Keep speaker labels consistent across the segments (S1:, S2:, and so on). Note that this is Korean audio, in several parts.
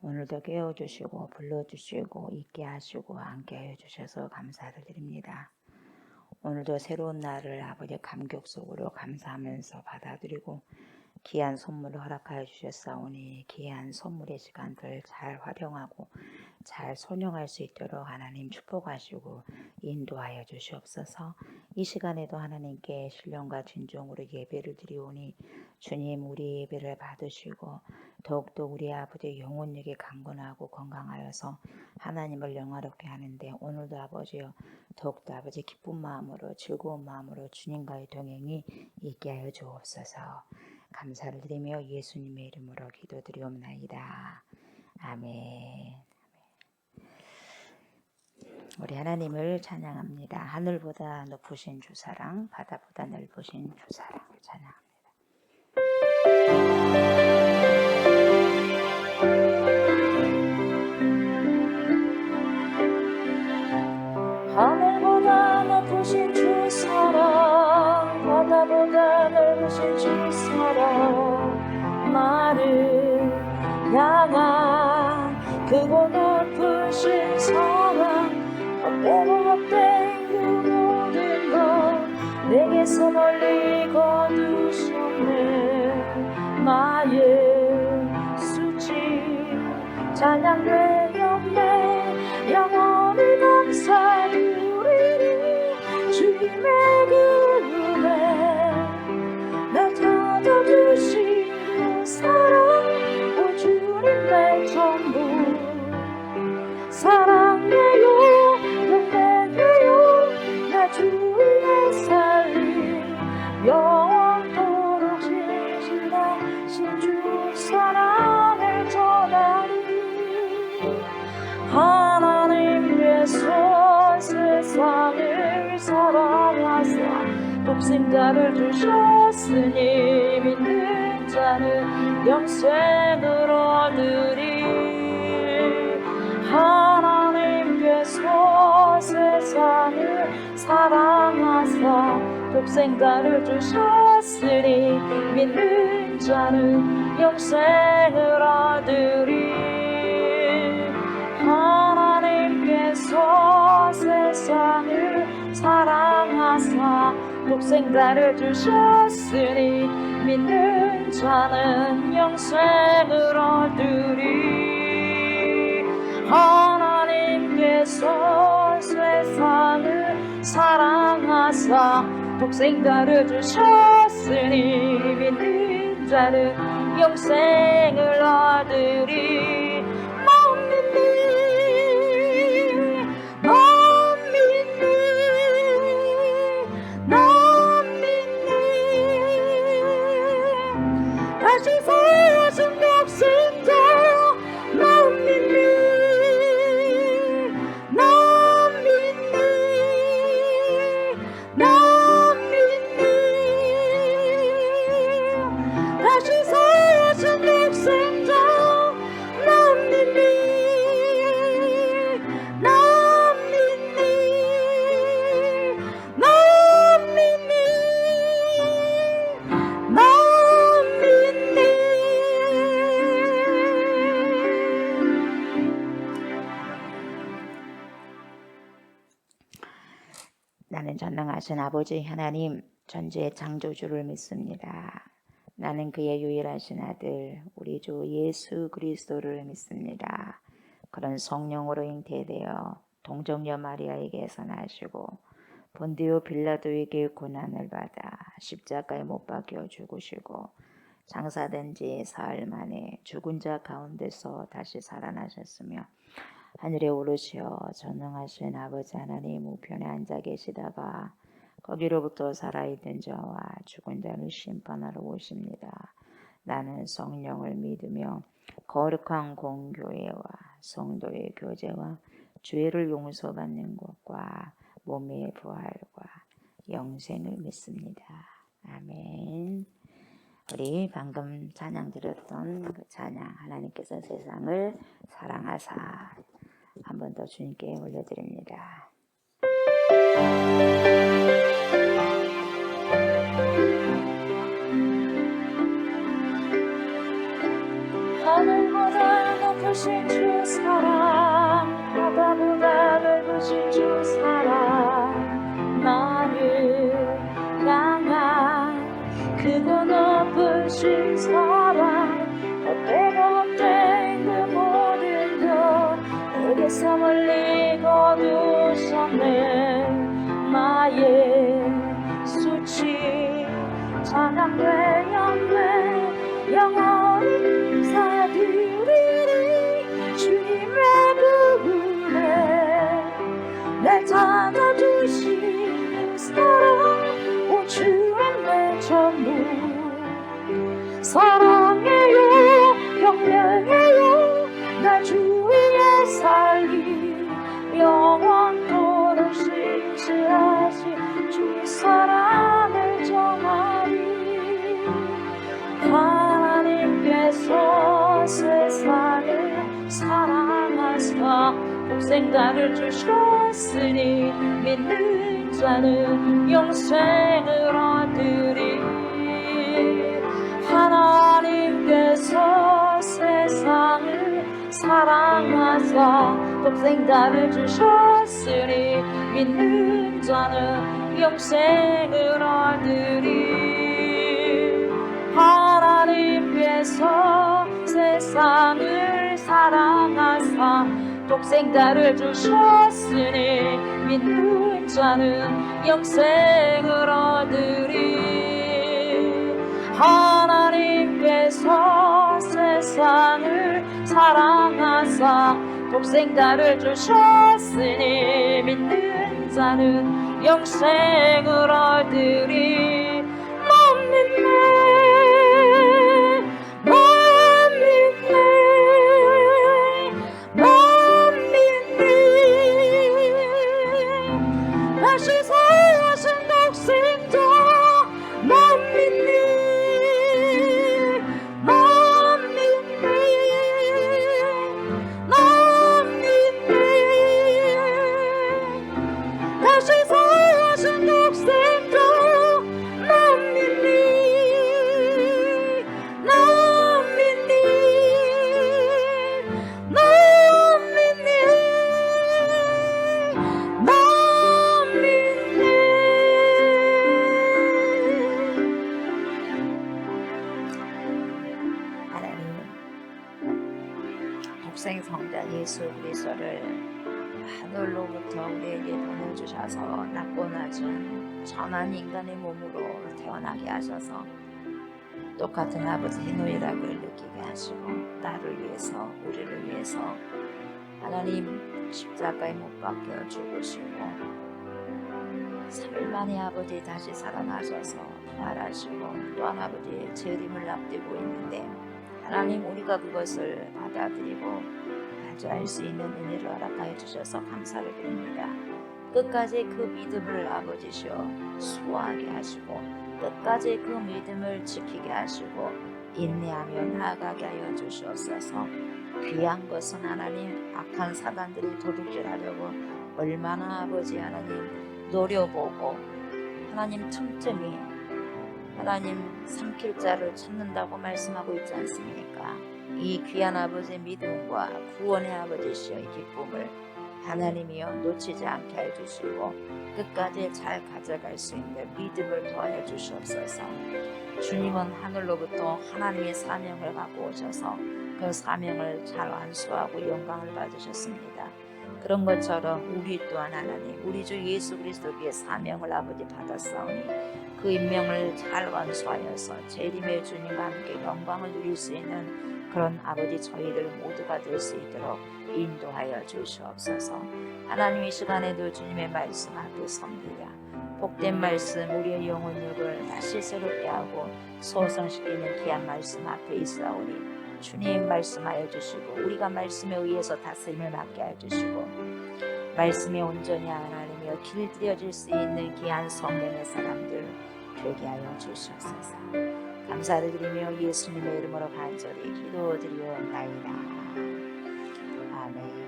S1: 오늘도 깨워주시고 불러주시고 있게 하시고 함께 해주셔서 감사를 드립니다. 오늘도 새로운 날을 아버지 감격 속으로 감사하면서 받아들이고 귀한 선물을 허락하여 주셨사오니 귀한 선물의 시간들 잘 활용하고 잘 선용할 수 있도록 하나님 축복하시고 인도하여 주시옵소서. 이 시간에도 하나님께 신령과 진정으로 예배를 드리오니 주님 우리 예배를 받으시고 더욱더 우리 아버지 영혼력이 강건하고 건강하여서 하나님을 영화롭게 하는데 오늘도 아버지여 더욱더 아버지 기쁜 마음으로 즐거운 마음으로 주님과의 동행이 있게 하여 주옵소서. 감사를 드리며 예수님의 이름으로 기도드리옵나이다. 아멘. 우리 하나님을 찬양합니다. 하늘보다 높으신 주 사랑, 바다보다 넓으신 주 사랑을 찬양합니다.
S2: 하늘보다 높으신 주 사랑, 바다보다 넓으신 주 사랑, 나를 향한 크고 높으신 사랑, 헛되고 헛된 그 모든 것 내게서 멀리 거두셨네. 나의 수치 찬양되었네. 영원히 감사드리리. 주님의 그음에 날 찾아주신 그 사랑, 오 주님의 전부 사랑해요, 영광해요. 나 주의 살림 영원토록 신실하신 주 사랑을 전하리. 하나님께서 세상을 사랑하사 독생자를 주셨으니 믿는 자는 영생을 얻으리. 하나님께서 세상을 사랑하사 독생자를 주셨으니 믿는 자는 영생을 얻으리. 하나님께서 세상을 사랑하사 독생자를 주셨으니 믿는 자는 영생을 얻으리. 하나님께서 세상을 사랑하사 독생자를 주셨으니 믿는 자는 영생을 얻으리. 다시 살아준 독생자 넌 믿니? 넌 믿니? 넌 믿니? 다시 살아준 독생자 넌 믿니? 넌 믿니? 넌 믿니? 넌
S1: 나는 전능하신 아버지 하나님 전지의 창조주를 믿습니다. 나는 그의 유일하신 아들 우리 주 예수 그리스도를 믿습니다. 그런 성령으로 잉태되어 동정녀 마리아에게서 나시고 본디오 빌라도에게 고난을 받아 십자가에 못 박혀 죽으시고 장사된 지 사흘 만에 죽은 자 가운데서 다시 살아나셨으며 하늘에 오르시어 전능하신 아버지 하나님 우편에 앉아 계시다가 거기로부터 살아있는 자와 죽은 자를 심판하러 오십니다. 나는 성령을 믿으며 거룩한 공교회와 성도의 교제와 죄를 용서받는 것과 몸의 부활과 영생을 믿습니다. 아멘. 우리 방금 찬양 드렸던 그 찬양 하나님께서 세상을 사랑하사 한 번 더 주님께 올려드립니다.
S2: 하늘보다 높은 넓으신 주 사랑 바다보다 넓으신 주 사랑 나를 향한 크고 높으신 사랑 헛되고 헛된 그 모든 것 내게서 멀리 거두셨네 나의 수치 찬양돼 영광 영원히 사드리리 주님의 부분에 날 찾아주신 사랑 오 주의 내 전부 사랑해요 경배해요 날 주 위에 살리 영원토록 신실하신 주의 사랑을 전하리 하나님께서 세상을 사랑하사 독생자를 주셨으니 믿는 자는 영생을 얻으리 하나님께서 세상을 사랑하사 독생자를 주셨으니 믿는 자는 영생을 얻으리 하나님께서 세상을 사랑하사 독생자를 주셨으니 믿는 자는 영생을 얻으리 하나님께서 세상을 사랑하사 독생자를 주셨으니 믿는 자는 영생을 얻으리 넌 믿네 넌 믿네 넌 믿네 다시 살아신 독생자 넌 믿네 다시 살아신 독생자 넌 믿니 넌 믿니 넌 믿니 넌 믿니
S1: 하나님 독생 성자 예수 그리스도를 하늘로부터 우리에게 보내주셔서 낮고 낮은 천한 인간의 몸으로 태어나게 하셔서 똑같은 아버지의 노예락을 느끼게 하시고 나를 위해서 우리를 위해서 하나님 십자가에 못 박혀 죽으시고 3일 만에 아버지 다시 살아나셔서 부활하시고 또한 아버지의 재림을 앞두고 있는데 하나님 우리가 그것을 받아들이고 가져갈 수 있는 은혜를 허락하여 주셔서 감사를 드립니다. 끝까지 그 믿음을 아버지시여 수호하게 하시고 끝까지 그 믿음을 지키게 하시고 인내하며 나아가게 하여 주시옵소서. 귀한 것은 하나님 악한 사단들이 도둑질하려고 얼마나 아버지 하나님 노려보고 하나님 틈틈이 하나님 삼킬 자를 찾는다고 말씀하고 있지 않습니까? 이 귀한 아버지의 믿음과 구원의 아버지시여 이 기쁨을 하나님이여 놓치지 않게 해주시고 끝까지 잘 가져갈 수 있는 믿음을 더하여 주시옵소서. 주님은 하늘로부터 하나님의 사명을 갖고 오셔서 그 사명을 잘 완수하고 영광을 받으셨습니다. 그런 것처럼 우리 또한 하나님 우리 주 예수 그리스도께 사명을 아버지 받았사오니 그 임명을 잘 완수하여서 재림의 주님과 함께 영광을 누릴 수 있는 그런 아버지 저희들 모두가 될 수 있도록 인도하여 주시옵소서. 하나님 이 시간에도 주님의 말씀 앞에 섭니다. 복된 말씀 우리의 영혼력을 다시 새롭게 하고 소성시키는 귀한 말씀 앞에 있사오니 주님 말씀하여 주시고 우리가 말씀에 의해서 다스림을 받게 하여 주시고 말씀에 온전히 하나님이여 길들여질 수 있는 귀한 성령의 사람들 되게 하여 주시옵소서. 감사를 드리며 예수님의 이름으로 간절히 기도드리옵나이다. 아멘.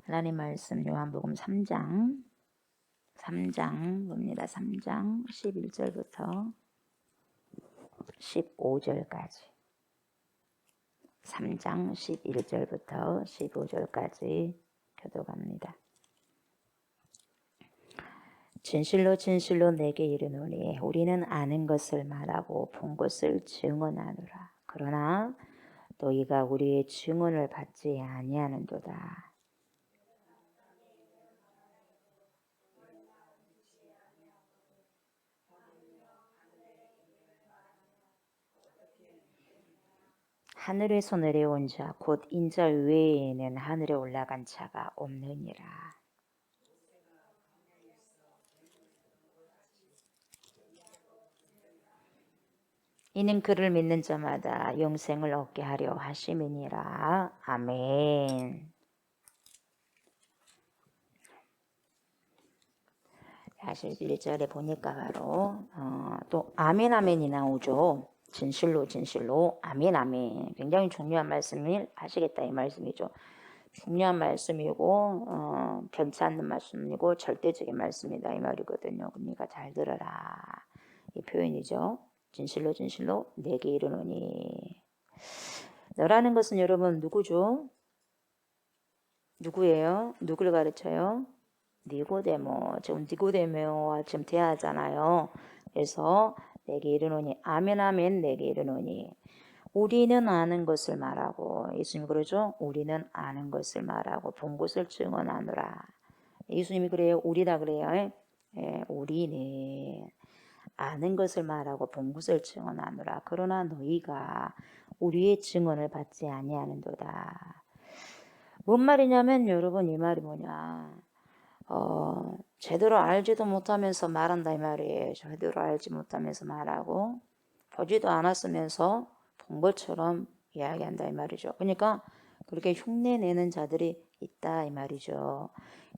S1: 하나님 말씀 요한복음 3장 봅니다. 3장 11절부터 15절까지 3장 11절부터 15절까지 교독합니다. 진실로 진실로 내게 이르노니 우리는 아는 것을 말하고 본 것을 증언하노라. 그러나 너희가 우리의 증언을 받지 아니하는도다. 하늘에서 내려온 자 곧 인자 외에는 하늘에 올라간 자가 없느니라. 이는 그를 믿는 자마다 영생을 얻게 하려 하심이니라. 아멘. 사실 1절에 보니까 바로 또 아멘 아멘이 나오죠. 진실로 진실로 아멘 아멘. 굉장히 중요한 말씀을 하시겠다 이 말씀이죠. 중요한 말씀이고 변치 않는 말씀이고 절대적인 말씀이다 이 말이거든요. 그러니까 잘 들어라 이 표현이죠. 진실로 진실로 내게 이르노니. 너라는 것은 여러분 누구죠? 누구예요? 누구를 가르쳐요? 니고데모. 지금 니고데모와 지금 대화하잖아요. 그래서 내게 이르노니 아멘 아멘 내게 이르노니 우리는 아는 것을 말하고 예수님이 그러죠. 우리는 아는 것을 말하고 본 것을 증언하노라. 예수님이 그래요. 우리다 그래요. 예, 우리는 아는 것을 말하고 본 것을 증언하노라. 그러나 너희가 우리의 증언을 받지 아니하는도다. 뭔 말이냐면 여러분 이 말이 뭐냐. 제대로 알지도 못하면서 말한다 이 말이에요. 제대로 알지 못하면서 말하고 보지도 않았으면서 본 것처럼 이야기한다 이 말이죠. 그러니까 그렇게 흉내내는 자들이 있다 이 말이죠.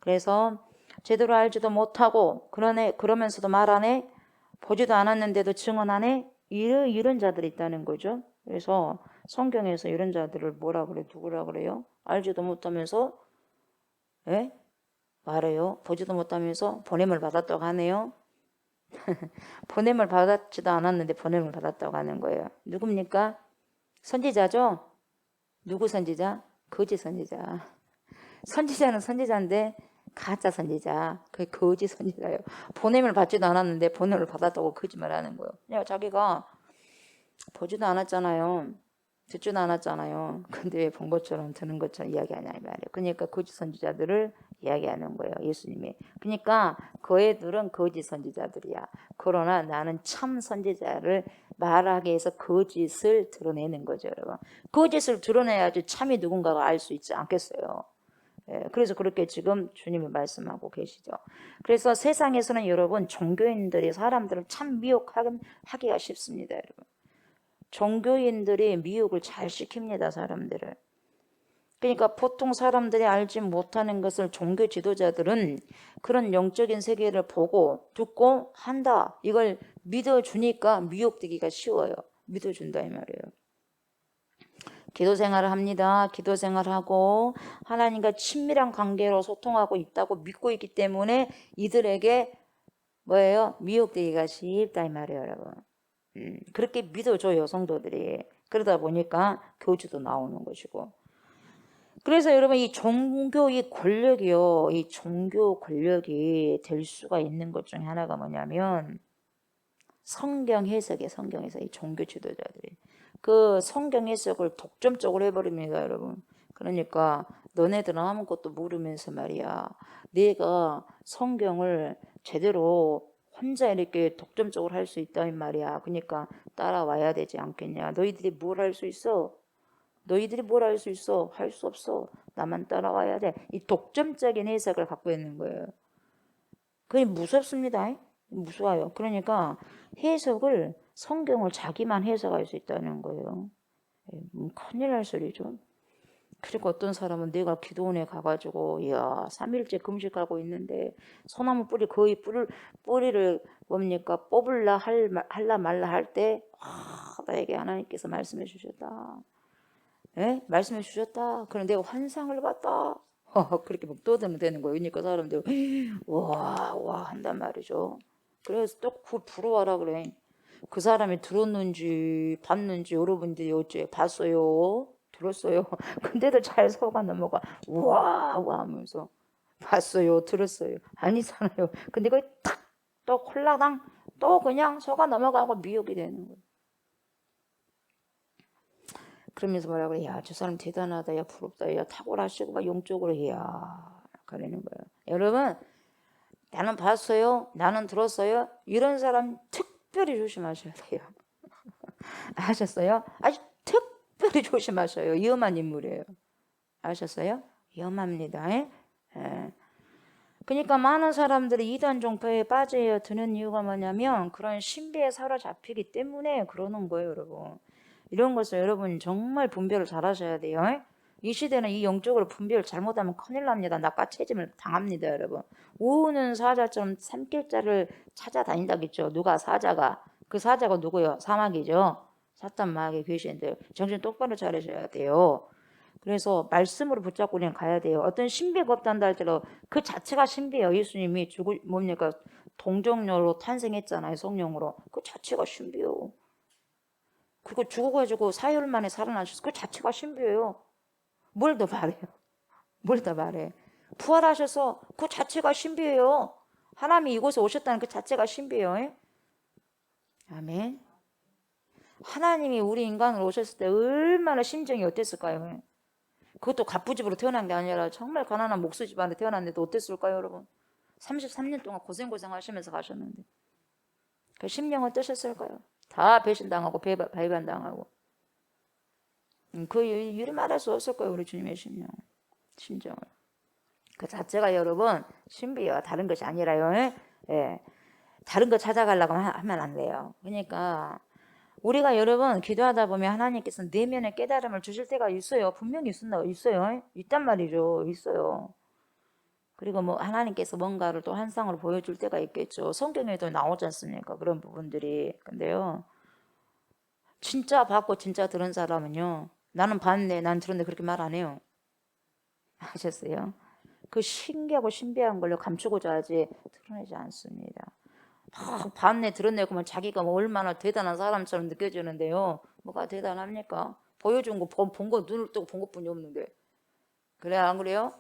S1: 그래서 제대로 알지도 못하고 그러면서도 말하네. 보지도 않았는데도 증언하네. 이런 자들이 있다는 거죠. 그래서 성경에서 이런 자들을 뭐라 그래? 누구라 그래요? 알지도 못하면서 예? 말해요. 보지도 못하면서 보냄을 받았다고 하네요. 보냄을 받았지도 않았는데 보냄을 받았다고 하는 거예요. 누굽니까? 선지자죠? 누구 선지자? 거짓 선지자. 선지자는 선지자인데 가짜 선지자. 그게 거짓 선지자예요. 보냄을 받지도 않았는데 보냄을 받았다고 거짓말하는 거예요. 그냥 자기가 보지도 않았잖아요. 듣지도 않았잖아요. 근데 왜 본 것처럼 듣는 것처럼 이야기하냐 이 말이에요. 그러니까 거짓 선지자들을 이야기하는 거예요. 예수님이. 그러니까 그 애들은 거짓 선지자들이야. 그러나 나는 참 선지자를 말하기 위해서 거짓을 드러내는 거죠. 여러분. 거짓을 드러내야지 참이 누군가가 알 수 있지 않겠어요. 예, 그래서 그렇게 지금 주님이 말씀하고 계시죠. 그래서 세상에서는 여러분 종교인들이 사람들을 참 미혹하기가 쉽습니다. 여러분. 종교인들이 미혹을 잘 시킵니다. 사람들을. 그러니까 보통 사람들이 알지 못하는 것을 종교 지도자들은 그런 영적인 세계를 보고 듣고 한다. 이걸 믿어주니까 미혹되기가 쉬워요. 믿어준다 이 말이에요. 기도 생활을 합니다. 기도 생활하고 하나님과 친밀한 관계로 소통하고 있다고 믿고 있기 때문에 이들에게 뭐예요? 미혹되기가 쉽다 이 말이에요. 여러분. 그렇게 믿어줘요 성도들이. 그러다 보니까 교주도 나오는 것이고. 그래서 여러분 이 종교의 권력이요. 이 종교 권력이 될 수가 있는 것 중에 하나가 뭐냐면 성경 해석이에요. 성경 해석. 이 종교 지도자들이. 그 성경 해석을 독점적으로 해버립니다. 여러분. 그러니까 너네들은 아무것도 모르면서 말이야. 내가 성경을 제대로 혼자 이렇게 독점적으로 할 수 있다 이 말이야. 그러니까 따라와야 되지 않겠냐. 너희들이 뭘 할 수 있어? 너희들이 뭘 할 수 있어? 할 수 없어. 나만 따라와야 돼. 이 독점적인 해석을 갖고 있는 거예요. 그게 무섭습니다. 무서워요. 그러니까 해석을 성경을 자기만 해석할 수 있다는 거예요. 큰일 날 소리죠. 그리고 어떤 사람은 내가 기도원에 가가지고 이야 3일째 금식하고 있는데 소나무 뿌리 거의 뿌리를 뭡니까 뽑을라 할라 말라 할 때 나에게 하나님께서 말씀해 주셨다. 예? 말씀해 주셨다. 그런데 내가 환상을 봤다. 그렇게 막 떠들면 되는 거예요. 그러니까 사람들 와 한단 말이죠. 그래서 또 그걸 부러워하라 그래. 그 사람이 들었는지 봤는지 여러분들이 어째 봤어요? 들었어요? 근데도 잘 속아 넘어가 와 하면서 봤어요? 들었어요? 아니잖아요. 근데 그게 탁또 홀라당 또 그냥 속아 넘어가고 미혹이 되는 거예요. 그러면서 뭐라 그래? 야, 저 사람 대단하다. 야, 부럽다. 야, 탁월하시고 막 영적으로 해야 그러는 거예요. 여러분, 나는 봤어요. 나는 들었어요. 이런 사람 특별히 조심하셔야 돼요. 아셨어요? 아주 특별히 조심하셔요. 위험한 인물이에요. 아셨어요? 위험합니다. 예? 예. 그러니까 많은 사람들이 이단 종파에 빠져 드는 이유가 뭐냐면 그런 신비에 사로잡히기 때문에 그러는 거예요, 여러분. 이런 것을 여러분 정말 분별을 잘 하셔야 돼요. 이 시대는 이 영적으로 분별을 잘못하면 큰일 납니다. 낚아채짐을 당합니다, 여러분. 오는 사자처럼 산길자를 찾아다닌다겠죠. 누가 사자가. 그 사자가 누구요? 사막이죠. 사탄 마귀의 귀신들. 정신 똑바로 차리셔야 돼요. 그래서 말씀으로 붙잡고 그냥 가야 돼요. 어떤 신비가 없단다 할지라도 그 자체가 신비예요. 예수님이 뭡니까? 동정녀로 탄생했잖아요. 성령으로. 그 자체가 신비예요. 그리고 죽어가지고 사흘 만에 살아나셔서 그 자체가 신비예요. 뭘 더 바래요? 뭘 더 바래? 부활하셔서 그 자체가 신비예요. 하나님이 이곳에 오셨다는 그 자체가 신비예요. 예? 아멘. 하나님이 우리 인간으로 오셨을 때 얼마나 심정이 어땠을까요? 예? 그것도 갑부집으로 태어난 게 아니라 정말 가난한 목수 집안에 태어났는데 어땠을까요, 여러분? 33년 동안 고생 하시면서 가셨는데 그 심령은 어떠셨을까요? 다 배신당하고 배반당하고 그 이루 말할 수 없을 거예요, 우리 주님의 심정을. 그 자체가 여러분 신비예요. 다른 것이 아니라요. 예. 다른 거 찾아가려고 하면 안 돼요. 그러니까 우리가 여러분 기도하다 보면 하나님께서 내면의 깨달음을 주실 때가 있어요. 분명히 있어요. 있단 말이죠. 있어요. 그리고 뭐 하나님께서 뭔가를 또 환상으로 보여줄 때가 있겠죠. 성경에도 나오지 않습니까? 그런 부분들이. 근데요. 진짜 받고 진짜 들은 사람은요. 나는 봤네, 난 들었네 그렇게 말 안 해요. 아셨어요? 그 신기하고 신비한 걸로 감추고자 하지 드러내지 않습니다. 봤네 들었네 그러면 자기가 뭐 얼마나 대단한 사람처럼 느껴지는데요. 뭐가 대단합니까? 보여준 거 본 거 눈을 뜨고 본 것뿐이 없는데. 그래 안 그래요?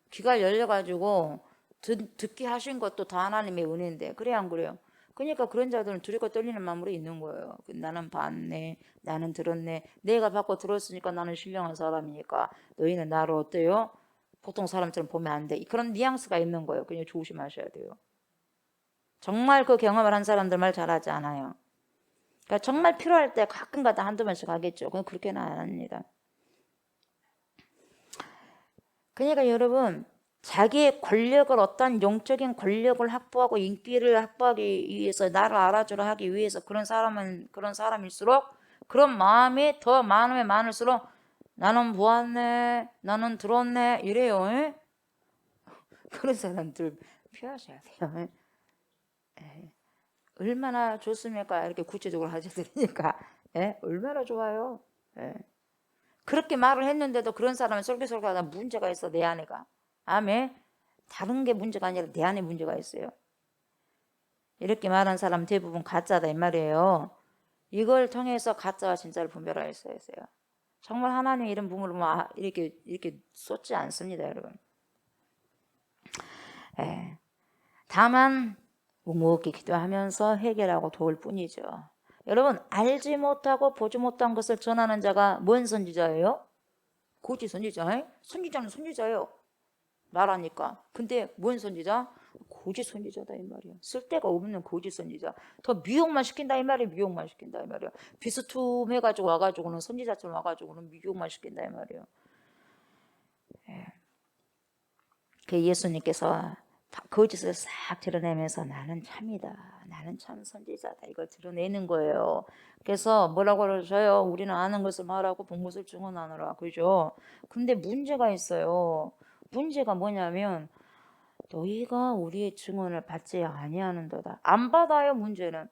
S1: 귀가 열려가지고 듣게 하신 것도 다 하나님의 은혜인데 그래 안 그래요? 그러니까 그런 자들은 두렵고 떨리는 마음으로 있는 거예요. 나는 봤네, 나는 들었네, 내가 받고 들었으니까 나는 신령한 사람이니까 너희는 나를 어때요? 보통 사람처럼 보면 안 돼. 그런 뉘앙스가 있는 거예요. 그냥 조심하셔야 돼요. 정말 그 경험을 한 사람들 말 잘하지 않아요. 그러니까 정말 필요할 때 가끔가다 한두 번씩 하겠죠. 그건 그렇게는 안 합니다. 그러니까 여러분 자기의 권력을 어떤 영적인 권력을 확보하고 인기를 확보하기 위해서 나를 알아주라 하기 위해서 그런 사람일수록 그런 마음이 더 많으면 많을수록 나는 보았네, 나는 들었네 이래요. 에? 그런 사람들 피하셔야 돼요. 에? 얼마나 좋습니까? 이렇게 구체적으로 하셔드리니까 얼마나 좋아요. 에? 그렇게 말을 했는데도 그런 사람은 솔깃솔깃하다 문제가 있어 내 안에가. 아멘. 다른 게 문제가 아니라 내 안에 문제가 있어요. 이렇게 말한 사람 대부분 가짜다 이 말이에요. 이걸 통해서 가짜와 진짜를 분별할 수 있어요. 정말 하나님 이런 부분을 뭐 이렇게 쏟지 않습니다, 여러분. 예. 다만 묵묵히 기도하면서 해결하고 도울 뿐이죠. 여러분 알지 못하고 보지 못한 것을 전하는 자가 뭔 선지자예요? 고지 선지자. 선지자는 선지자예요. 말하니까. 근데 뭔 선지자? 고지 선지자다 이 말이야. 쓸데가 없는 고지 선지자. 더 미혹만 시킨다 이 말이야. 미혹만 시킨다 이 말이야. 비스툼해가지고 와가지고는 선지자처럼 와가지고는 미혹만 시킨다 이 말이야. 그 예수님께서 거짓을 싹 드러내면서 나는 참이다. 나는 참 선지자다. 이걸 드러내는 거예요. 그래서 뭐라고 그러셔요? 우리는 아는 것을 말하고 본 것을 증언하느라. 그죠? 근데 문제가 있어요. 문제가 뭐냐면 너희가 우리의 증언을 받지 아니하는도다. 안 받아요, 문제는.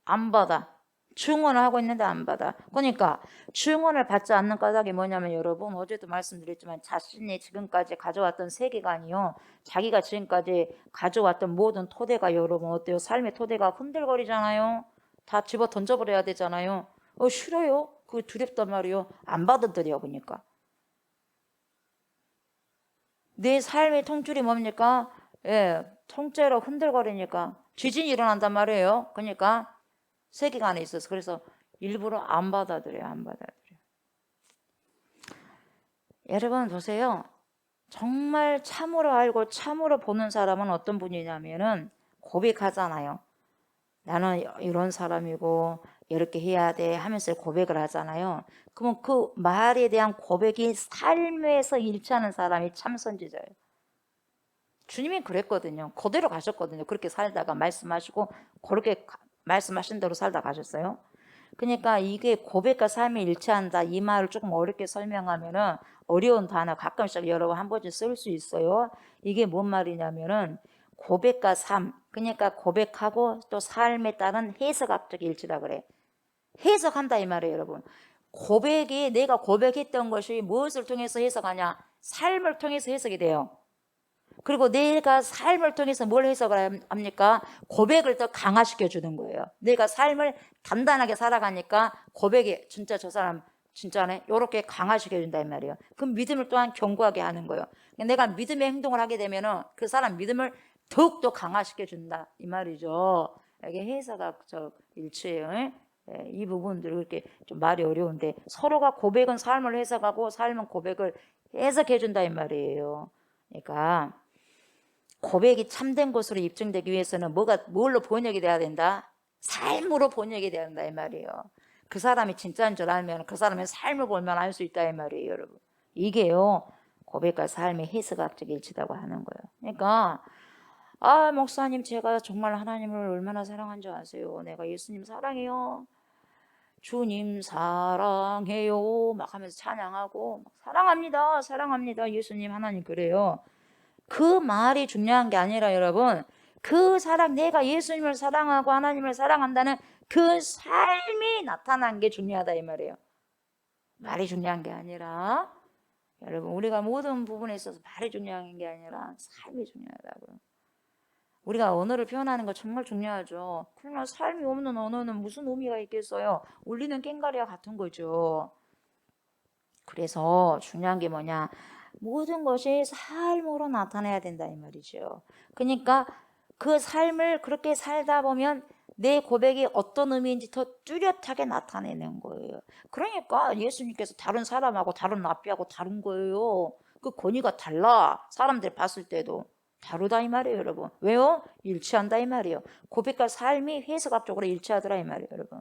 S1: 안 받아. 증언을 하고 있는데 안 받아. 그러니까 증언을 받지 않는 까닭이 뭐냐면 여러분 어제도 말씀드렸지만 자신이 지금까지 가져왔던 세계관이요. 자기가 지금까지 가져왔던 모든 토대가 여러분 어때요? 삶의 토대가 흔들거리잖아요.
S3: 다 집어 던져버려야 되잖아요. 싫어요. 그거 두렵단 말이에요. 안 받아들여 보니까. 내 삶의 통줄이 뭡니까? 예, 통째로 흔들거리니까 지진이 일어난단 말이에요. 그러니까 세계관에 있어서 그래서 일부러 안 받아들여요. 안 받아들여요. 여러분 보세요. 정말 참으로 알고 참으로 보는 사람은 어떤 분이냐면은 고백하잖아요. 나는 이런 사람이고 이렇게 해야 돼 하면서 고백을 하잖아요. 그러면 그 말에 대한 고백이 삶에서 일치하는 사람이 참 선지자예요. 주님이 그랬거든요. 그대로 가셨거든요. 그렇게 살다가 말씀하시고 그렇게 말씀하신 대로 살다 가셨어요. 그러니까 이게 고백과 삶이 일치한다 이 말을 조금 어렵게 설명하면은 어려운 단어 가끔씩 여러분 한 번씩 쓸 수 있어요. 이게 뭔 말이냐면은 고백과 삶, 그러니까 고백하고 또 삶에 따른 해석학적 일치라 그래. 해석한다 이 말이에요, 여러분. 고백이 내가 고백했던 것이 무엇을 통해서 해석하냐? 삶을 통해서 해석이 돼요. 그리고 내가 삶을 통해서 뭘 해석을 합니까? 고백을 더 강화시켜 주는 거예요. 내가 삶을 단단하게 살아가니까 고백이 진짜 저 사람 진짜네 이렇게 강화시켜 준다 이 말이에요. 그럼 믿음을 또한 견고하게 하는 거예요. 내가 믿음의 행동을 하게 되면은 그 사람 믿음을 더욱더 강화시켜 준다 이 말이죠. 이게 해석학적 일치예요. 이 부분들 그렇게 좀 말이 어려운데 서로가 고백은 삶을 해석하고 삶은 고백을 해석해 준다 이 말이에요. 그러니까 고백이 참된 것으로 입증되기 위해서는 뭘로 번역이 돼야 된다? 삶으로 번역이 돼야 된다 이 말이에요. 그 사람이 진짜인 줄 알면 그 사람의 삶을 보면 알 수 있다 이 말이에요, 여러분. 이게요 고백과 삶의 해석학적 일치라고 하는 거예요. 그러니까 목사님 제가 정말 하나님을 얼마나 사랑한 줄 아세요? 내가 예수님 사랑해요. 주님 사랑해요. 막 하면서 찬양하고 사랑합니다. 사랑합니다. 예수님 하나님 그래요. 그 말이 중요한 게 아니라 여러분 그 사랑 내가 예수님을 사랑하고 하나님을 사랑한다는 그 삶이 나타난 게 중요하다 이 말이에요. 말이 중요한 게 아니라 여러분 우리가 모든 부분에 있어서 말이 중요한 게 아니라 삶이 중요하다고요. 우리가 언어를 표현하는 거 정말 중요하죠. 그러나 삶이 없는 언어는 무슨 의미가 있겠어요? 울리는 꽹과리와 같은 거죠. 그래서 중요한 게 뭐냐? 모든 것이 삶으로 나타나야 된다 이 말이죠. 그러니까 그 삶을 그렇게 살다 보면 내 고백이 어떤 의미인지 더 뚜렷하게 나타내는 거예요. 그러니까 예수님께서 다른 사람하고 다른 랍비하고 다른 거예요. 그 권위가 달라. 사람들 봤을 때도 다르다 이 말이에요, 여러분. 왜요? 일치한다 이 말이에요. 고백과 삶이 해석학적으로 일치하더라 이 말이에요, 여러분.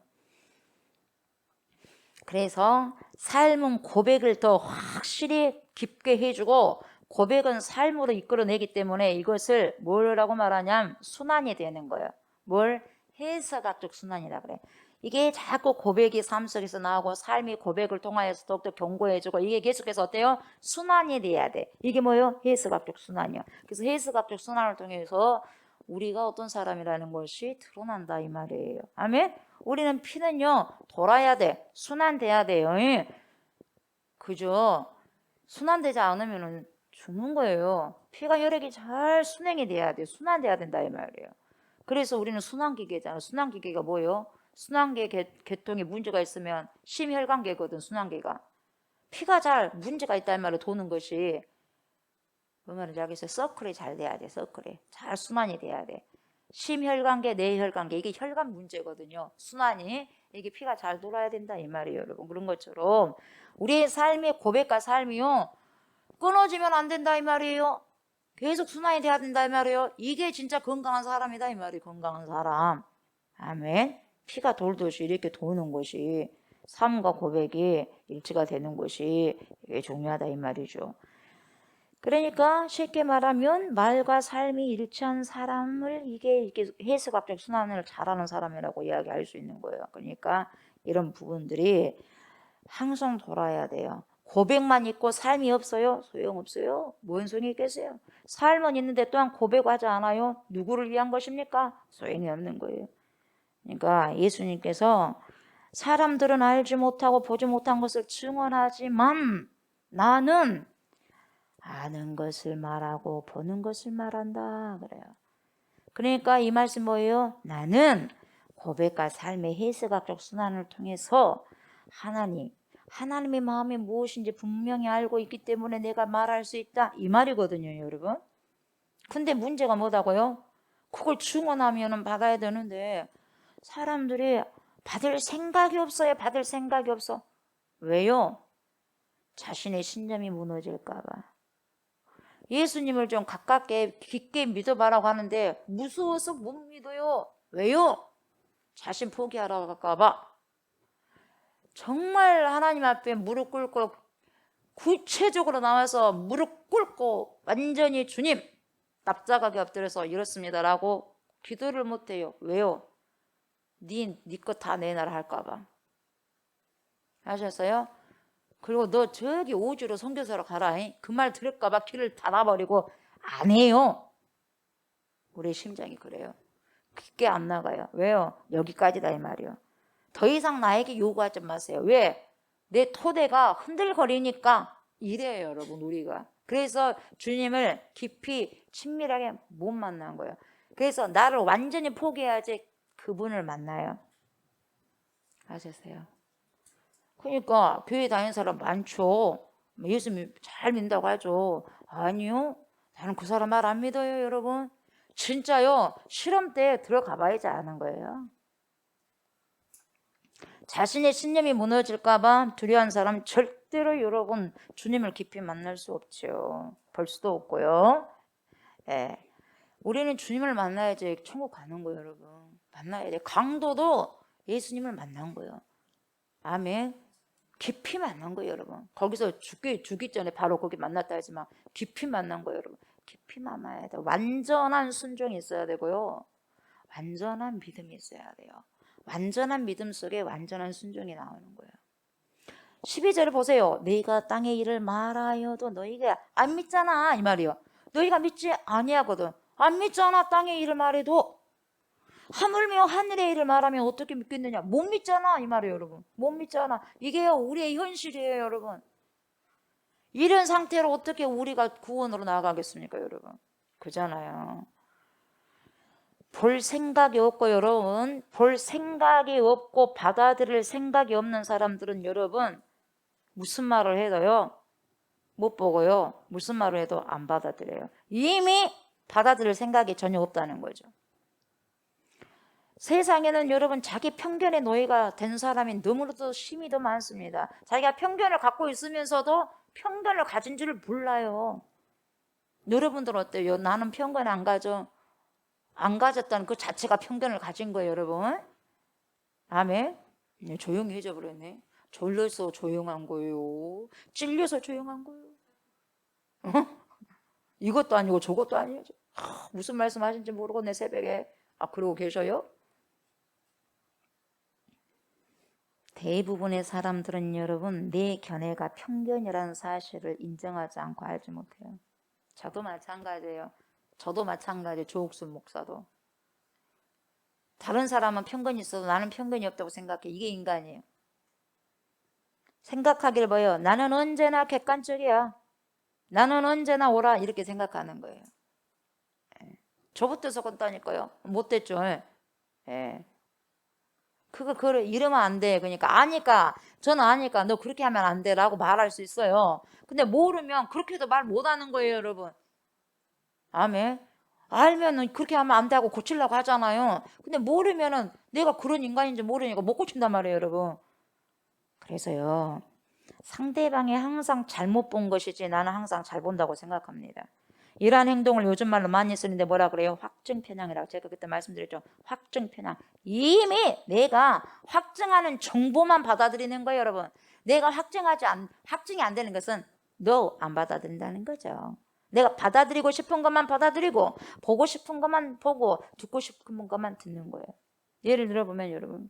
S3: 그래서 삶은 고백을 더 확실히 깊게 해주고 고백은 삶으로 이끌어내기 때문에 이것을 뭐라고 말하냐면 순환이 되는 거예요. 뭘? 해석학적 순환이라 그래. 이게 자꾸 고백이 삶 속에서 나오고 삶이 고백을 통하여서 더욱더 견고해지고 이게 계속해서 어때요? 순환이 돼야 돼. 이게 뭐예요? 해석학적 순환이요. 그래서 해석학적 순환을 통해서 우리가 어떤 사람이라는 것이 드러난다 이 말이에요. 아멘? 우리는 피는요 돌아야 돼. 순환돼야 돼요. 그죠? 순환되지 않으면 죽는 거예요. 피가 혈액이 잘 순행이 돼야 돼. 순환돼야 된다 이 말이에요. 그래서 우리는 순환기계잖아. 순환기계가 뭐예요? 순환계 계통에 문제가 있으면 심혈관계거든. 순환계가 피가 잘 문제가 있다는 말로 도는 것이 그 말인지 알겠어요? 서클이 잘 돼야 돼. 서클이 잘 순환이 돼야 돼. 심혈관계, 내혈관계 이게 혈관 문제거든요. 순환이 이게 피가 잘 돌아야 된다 이 말이에요, 여러분. 그런 것처럼 우리의 삶의 고백과 삶이요 끊어지면 안 된다 이 말이에요. 계속 순환이 돼야 된다 이 말이에요. 이게 진짜 건강한 사람이다 이 말이에요. 건강한 사람. 아멘. 피가 돌듯이 이렇게 도는 것이 삶과 고백이 일치가 되는 것이 이게 중요하다 이 말이죠. 그러니까 쉽게 말하면 말과 삶이 일치한 사람을 이게 해석학적 순환을 잘하는 사람이라고 이야기할 수 있는 거예요. 그러니까 이런 부분들이 항상 돌아야 돼요. 고백만 있고 삶이 없어요? 소용없어요. 뭔 소용이 있겠어요? 삶은 있는데 또한 고백하지 않아요? 누구를 위한 것입니까? 소용이 없는 거예요. 그러니까 예수님께서 사람들은 알지 못하고 보지 못한 것을 증언하지만 나는 아는 것을 말하고 보는 것을 말한다 그래요. 그러니까 이 말씀 뭐예요? 나는 고백과 삶의 해석학적 순환을 통해서 하나님의 마음이 무엇인지 분명히 알고 있기 때문에 내가 말할 수 있다 이 말이거든요, 여러분. 근데 문제가 뭐다고요? 그걸 증언하면은 받아야 되는데 사람들이 받을 생각이 없어요. 받을 생각이 없어. 왜요? 자신의 신념이 무너질까 봐. 예수님을 좀 가깝게 깊게 믿어봐라고 하는데 무서워서 못 믿어요. 왜요? 자신 포기하라고 할까 봐. 정말 하나님 앞에 무릎 꿇고 구체적으로 나와서 무릎 꿇고 완전히 주님 납작하게 엎드려서 이렇습니다라고 기도를 못해요. 왜요? 네 것 다 내놔라 할까 봐. 아셨어요? 그리고 너 저기 오주로 선교사로 가라. 그 말 들을까 봐 길을 닫아버리고 안 해요. 우리 심장이 그래요. 깊게 안 나가요. 왜요? 여기까지다 이 말이요. 더 이상 나에게 요구하지 마세요. 왜? 내 토대가 흔들거리니까 이래요, 여러분, 우리가. 그래서 주님을 깊이 친밀하게 못 만난 거예요. 그래서 나를 완전히 포기해야지 그분을 만나요. 아셨어요? 그러니까 교회 다니는 사람 많죠. 예수님 잘 믿는다고 하죠. 아니요. 나는 그 사람 말 안 믿어요, 여러분. 진짜요. 실험 때 들어가 봐야지 아는 거예요. 자신의 신념이 무너질까 봐 두려워하는 사람 절대로 여러분 주님을 깊이 만날 수 없죠. 볼 수도 없고요. 예. 우리는 주님을 만나야지 천국 가는 거예요, 여러분. 만나야 돼. 강도도 예수님을 만난 거예요. 아멘. 깊이 만난 거예요, 여러분. 거기서 죽기 전에 바로 거기 만났다 하지만 깊이 만난 거예요, 여러분. 깊이 만나야 돼. 완전한 순종이 있어야 되고요. 완전한 믿음이 있어야 돼요. 완전한 믿음 속에 완전한 순종이 나오는 거예요. 12절을 보세요. 너희가 땅의 일을 말하여도 너희가 안 믿잖아 이 말이요. 너희가 믿지 아니하거든. 안 믿잖아. 땅의 일을 말해도. 하물며 하늘의 일을 말하면 어떻게 믿겠느냐. 못 믿잖아 이 말이에요, 여러분. 못 믿잖아. 이게 우리의 현실이에요, 여러분. 이런 상태로 어떻게 우리가 구원으로 나아가겠습니까, 여러분. 그잖아요. 볼 생각이 없고, 여러분, 볼 생각이 없고 받아들일 생각이 없는 사람들은 여러분 무슨 말을 해도요 못 보고요, 무슨 말을 해도 안 받아들여요. 이미 받아들일 생각이 전혀 없다는 거죠. 세상에는 여러분 자기 편견의 노예가 된 사람이 너무나도 심이 더 많습니다. 자기가 편견을 갖고 있으면서도 편견을 가진 줄을 몰라요. 여러분들 어때요? 나는 편견 안 가져. 안 가졌다는 그 자체가 편견을 가진 거예요, 여러분. 아멘. 네, 조용히 해져 버렸네. 졸려서 조용한 거예요. 찔려서 조용한 거예요. 이것도 아니고 저것도 아니죠. 무슨 말씀하신지 모르겠네, 새벽에. 그러고 계셔요? 대부분의 사람들은 여러분 내 견해가 편견이라는 사실을 인정하지 않고 알지 못해요. 저도 마찬가지예요. 조옥순 목사도. 다른 사람은 편견이 있어도 나는 편견이 없다고 생각해. 이게 인간이에요. 생각하길 뭐예요? 나는 언제나 객관적이야. 나는 언제나 옳아. 이렇게 생각하는 거예요. 저부터 섞었다니까요. 못됐죠. 예. 그걸 이러면 안 돼. 그러니까 저는 아니까 너 그렇게 하면 안 돼라고 말할 수 있어요. 근데 모르면 그렇게도 말 못하는 거예요, 여러분. 아멘. 알면은 그렇게 하면 안 돼 하고 고치려고 하잖아요. 근데 모르면은 내가 그런 인간인지 모르니까 못 고친단 말이에요, 여러분. 그래서요, 상대방이 항상 잘못 본 것이지 나는 항상 잘 본다고 생각합니다. 이러한 행동을 요즘 말로 많이 쓰는데 뭐라 그래요? 확증편향이라고. 제가 그때 말씀드렸죠. 확증편향. 이미 내가 확증하는 정보만 받아들이는 거예요, 여러분. 내가 확증이 안 되는 것은 너 안 받아들인다는 거죠. 내가 받아들이고 싶은 것만 받아들이고 보고 싶은 것만 보고 듣고 싶은 것만 듣는 거예요. 예를 들어보면 여러분,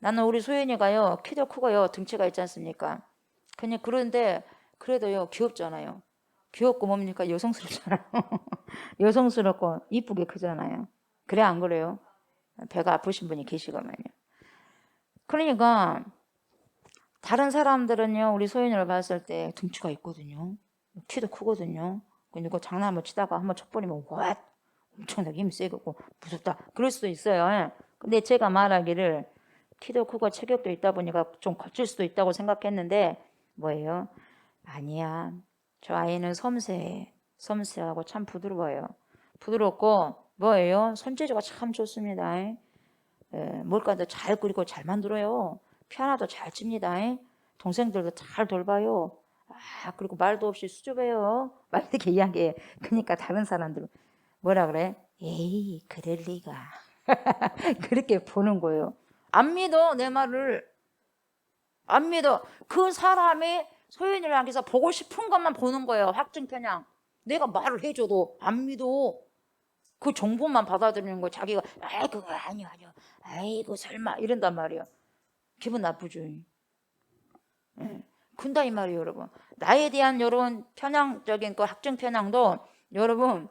S3: 나는 우리 소연이가요 키도 크고요 등치가 있지 않습니까? 그런데 그래도요 귀엽잖아요. 귀엽고 뭡니까? 여성스럽잖아요. 여성스럽고 이쁘게 크잖아요. 그래 안 그래요? 배가 아프신 분이 계시거든요. 그러니까 다른 사람들은요 우리 소연이를 봤을 때 등치가 있거든요. 키도 크거든요. 그리고 장난을 치다가 한번 쳐버리면 와 엄청나게 힘이 세고 무섭다 그럴 수도 있어요. 근데 제가 말하기를 키도 크고 체격도 있다 보니까 좀 거칠 수도 있다고 생각했는데 뭐예요? 아니야. 저 아이는 섬세해. 섬세하고 참 부드러워요. 부드럽고 뭐예요? 손재주가 참 좋습니다. 뭘까도 잘 끓이고 잘 만들어요. 피아노도 잘 칩니다. 동생들도 잘 돌봐요. 그리고 말도 없이 수줍어요. 막 이렇게 이야기해. 그러니까 다른 사람들은 뭐라 그래? 에이, 그럴 리가. 그렇게 보는 거예요. 안 믿어, 내 말을. 안 믿어. 그 사람이 소연이를 향해서 보고 싶은 것만 보는 거예요. 확증 편향. 내가 말을 해줘도 안 믿어. 그 정보만 받아들이는 거. 자기가 아이 그거 아니요. 아이고 설마 이런단 말이에요. 기분 나쁘죠. 근다 이 말이에요, 여러분. 나에 대한 여러분 편향적인 그 확증 편향도 여러분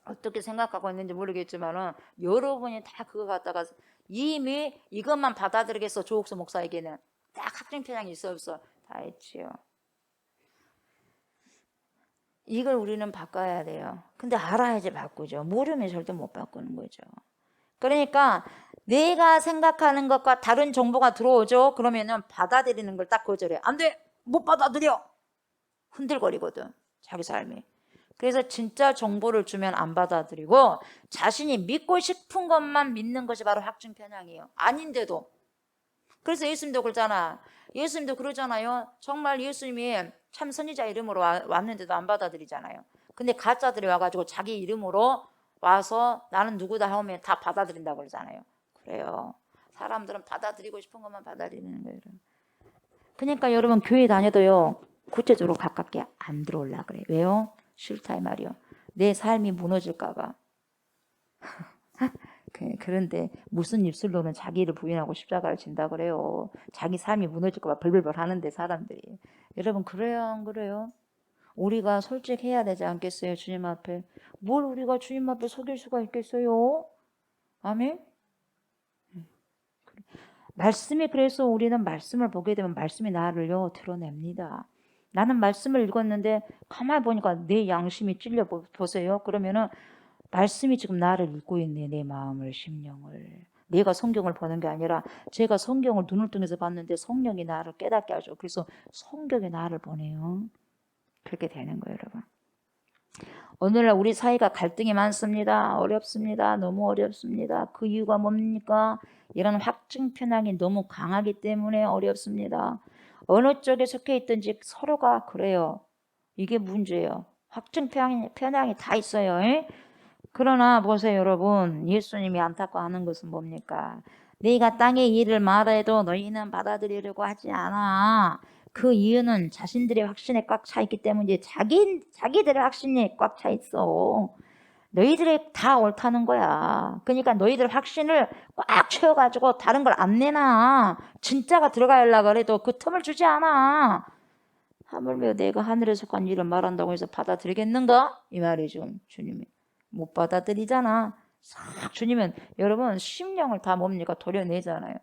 S3: 어떻게 생각하고 있는지 모르겠지만은 여러분이 다 그거 갖다가 이미 이것만 받아들이겠어. 조옥수 목사에게는 딱 확증 편향이 있어 없어? 다 있지요. 이걸 우리는 바꿔야 돼요. 근데 알아야지 바꾸죠. 모르면 절대 못 바꾸는 거죠. 그러니까 내가 생각하는 것과 다른 정보가 들어오죠. 그러면은 받아들이는 걸 딱 거절해. 안 돼. 못 받아들여. 흔들거리거든. 자기 삶이. 그래서 진짜 정보를 주면 안 받아들이고 자신이 믿고 싶은 것만 믿는 것이 바로 확증 편향이에요. 아닌데도. 그래서 예수님도 그러잖아. 예수님도 그러잖아요. 정말 예수님이 참 선지자 이름으로 왔는데도 안 받아들이잖아요. 근데 가짜들이 와가지고 자기 이름으로 와서 나는 누구다 하면 다 받아들인다고 그러잖아요. 그래요. 사람들은 받아들이고 싶은 것만 받아들이는 거예요. 그러니까 여러분 교회 다녀도요. 구체적으로 가깝게 안 들어올라 그래. 왜요? 싫다 이 말이요. 내 삶이 무너질까 봐. 그런데 무슨 입술로는 자기를 부인하고 십자가를 진다 그래요. 자기 삶이 무너질까 봐 벌벌벌 하는데 사람들이. 여러분 그래요 안 그래요? 우리가 솔직해야 되지 않겠어요? 주님 앞에. 뭘 우리가 주님 앞에 속일 수가 있겠어요? 아멘? 말씀이 그래서 우리는 말씀을 보게 되면 말씀이 나를요 드러냅니다. 나는 말씀을 읽었는데 가만히 보니까 내 양심이 찔려 보세요. 그러면은 말씀이 지금 나를 읽고 있네. 내 마음을, 심령을. 내가 성경을 보는 게 아니라 제가 성경을 눈을 통해서 봤는데 성령이 나를 깨닫게 하죠. 그래서 성경이 나를 보내요. 그렇게 되는 거예요, 여러분. 오늘날 우리 사이가 갈등이 많습니다. 어렵습니다. 너무 어렵습니다. 그 이유가 뭡니까? 이런 확증 편향이 너무 강하기 때문에 어렵습니다. 어느 쪽에 속해 있든지 서로가 그래요. 이게 문제예요. 확증 편향이 다 있어요. 그러나 보세요 여러분. 예수님이 안타까워하는 것은 뭡니까? 네가 땅의 일을 말해도 너희는 받아들이려고 하지 않아. 그 이유는 자신들의 확신에 꽉 차 있기 때문이지 자기들의 확신이 꽉 차 있어. 너희들이 다 옳다는 거야. 그러니까 너희들 확신을 꽉 채워가지고 다른 걸 안 내놔. 진짜가 들어가려고 해도 그 틈을 주지 않아. 하물며 내가 하늘에 속한 일을 말한다고 해서 받아들이겠는가? 이 말이죠. 주님이. 못 받아들이잖아. 싹 주님은 여러분 심령을 다 뭡니까? 도려내잖아요.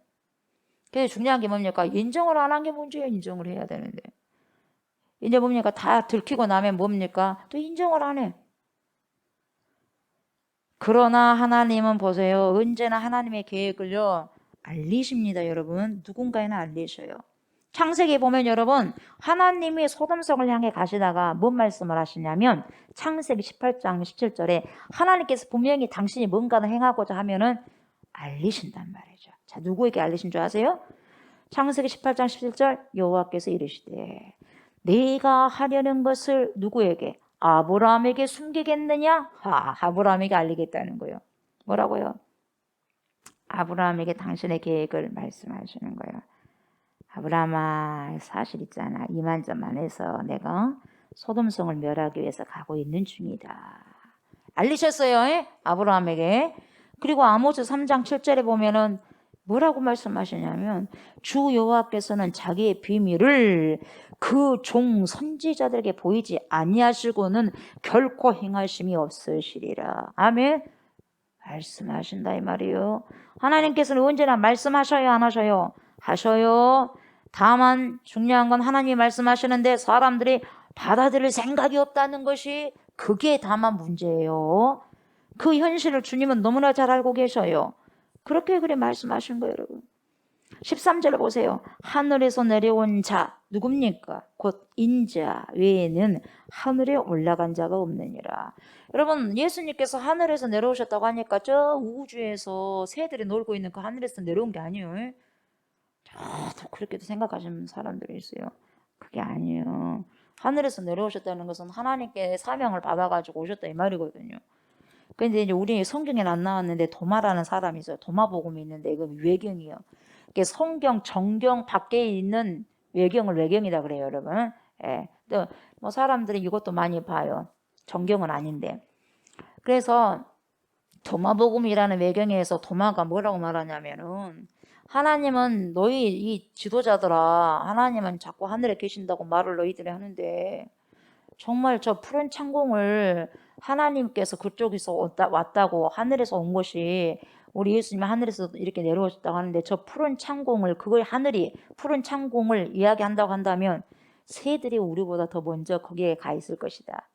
S3: 그래서 중요한 게 뭡니까? 인정을 안 한 게 문제예요. 인정을 해야 되는데. 이제 뭡니까? 다 들키고 나면 뭡니까? 또 인정을 안 해. 그러나 하나님은 보세요. 언제나 하나님의 계획을요. 알리십니다. 여러분. 누군가에는 알리셔요. 창세기 보면 여러분 하나님이 소돔성을 향해 가시다가 뭔 말씀을 하시냐면 창세기 18장 17절에 하나님께서 분명히 당신이 뭔가를 행하고자 하면은 알리신단 말이죠. 자, 누구에게 알리신 줄 아세요? 창세기 18장 17절 여호와께서 이르시되 네가 하려는 것을 누구에게? 아브라함에게 숨기겠느냐? 아브라함에게 알리겠다는 거예요. 뭐라고요? 아브라함에게 당신의 계획을 말씀하시는 거예요. 아브라함아 사실 있잖아. 이만저만 해서 내가 소돔성을 멸하기 위해서 가고 있는 중이다. 알리셨어요. 아브라함에게. 그리고 아모스 3장 7절에 보면은 뭐라고 말씀하시냐면 주 여호와께서는 자기의 비밀을 그 종 선지자들에게 보이지 아니하시고는 결코 행하심이 없으시리라. 아멘. 말씀하신다 이 말이에요. 하나님께서는 언제나 말씀하셔요 안 하셔요? 하셔요. 다만 중요한 건 하나님이 말씀하시는데 사람들이 받아들일 생각이 없다는 것이 그게 다만 문제예요. 그 현실을 주님은 너무나 잘 알고 계셔요. 그렇게 그래 말씀하신 거예요, 여러분. 13절 보세요. 하늘에서 내려온 자 누굽니까? 곧 인자 외에는 하늘에 올라간 자가 없느니라. 여러분, 예수님께서 하늘에서 내려오셨다고 하니까 저 우주에서 새들이 놀고 있는 그 하늘에서 내려온 게 아니에요. 저도 그렇게도 생각하시는 사람들이 있어요. 그게 아니에요. 하늘에서 내려오셨다는 것은 하나님께 사명을 받아가지고 오셨다 이 말이거든요. 근데 이제 우리 성경에는 안 나왔는데 도마라는 사람이 있어요. 도마복음이 있는데 이거 외경이에요. 이게 성경 정경 밖에 있는 외경을 외경이다 그래요, 여러분. 예. 또 뭐 사람들이 이것도 많이 봐요. 정경은 아닌데. 그래서 도마복음이라는 외경에서 도마가 뭐라고 말하냐면은 하나님은 너희 이 지도자들아, 하나님은 자꾸 하늘에 계신다고 말을 너희들이 하는데 정말 저 푸른 창공을 하나님께서 그쪽에서 왔다고 하늘에서 온 것이 우리 예수님이 하늘에서 이렇게 내려오셨다고 하는데 저 푸른 창공을 그걸 하늘이 푸른 창공을 이야기한다고 한다면 새들이 우리보다 더 먼저 거기에 가 있을 것이다.